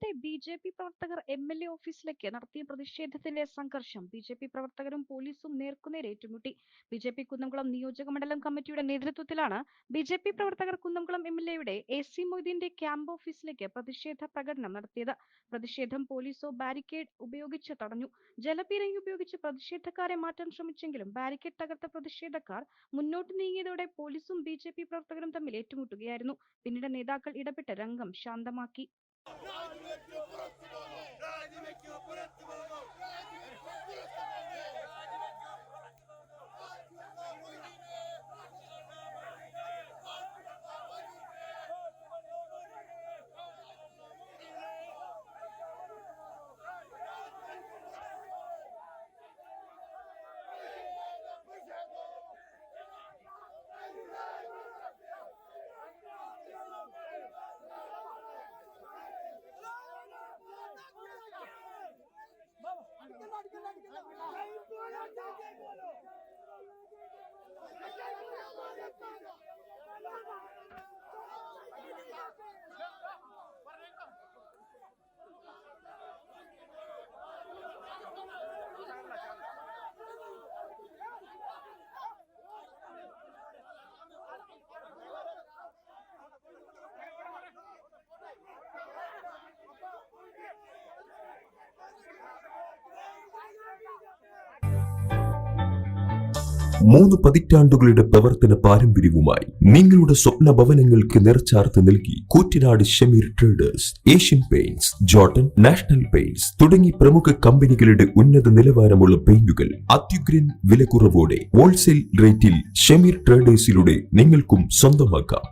മലപ്പുറത്തെ ബി.ജെ.പി. പ്രവർത്തകർ എം.എൽ.എ. ഓഫീസിലേക്ക് നടത്തിയ പ്രതിഷേധത്തിന്റെ സംഘർഷം ബി.ജെ.പി. പ്രവർത്തകരും പോലീസും നേർക്കുനേർ ഏറ്റുമുട്ടി. ബി.ജെ.പി. കുന്നംകുളം നിയോജക മണ്ഡലം കമ്മിറ്റിയുടെ നേതൃത്വത്തിലാണ് ബി.ജെ.പി. പ്രവർത്തകർ കുന്നംകുളം എം.എൽ.എയുടെ എ.സി. മൊയ്തീന്റെ ക്യാമ്പ് ഓഫീസിലേക്ക് പ്രതിഷേധ പ്രകടനം നടത്തിയത്. പ്രതിഷേധം പോലീസോ ബാരിക്കേഡ് ഉപയോഗിച്ച് തടഞ്ഞു. ജലപീരങ്കി ഉപയോഗിച്ച് പ്രതിഷേധക്കാരെ മാറ്റാൻ ശ്രമിച്ചെങ്കിലും ബാരിക്കേഡ് തകർത്ത പ്രതിഷേധക്കാർ മുന്നോട്ട് നീങ്ങിയതോടെ പോലീസും ബി.ജെ.പി. പ്രവർത്തകരും തമ്മിൽ ഏറ്റുമുട്ടുകയായിരുന്നു. പിന്നീട് നേതാക്കൾ ഇടപെട്ട് രംഗം ശാന്തമാക്കി. മൂന്ന് പതിറ്റാണ്ടുകളുടെ പ്രവർത്തന പാരമ്പര്യവുമായി നിങ്ങളുടെ സ്വപ്ന ഭവനങ്ങൾക്ക് നിറച്ചാർത്ത് നൽകി Koottanad Shameer traders, Asian paints, Jordan, national paints തുടങ്ങി പ്രമുഖ കമ്പനികളുടെ ഉന്നത നിലവാരമുള്ള പെയിന്റുകൾ അത്യുഗ്രൻ വിലക്കുറവോടെ ഹോൾസെയിൽ റേറ്റിൽ ഷമീർ ട്രേഡേഴ്സിലൂടെ നിങ്ങൾക്കും സ്വന്തമാക്കാം.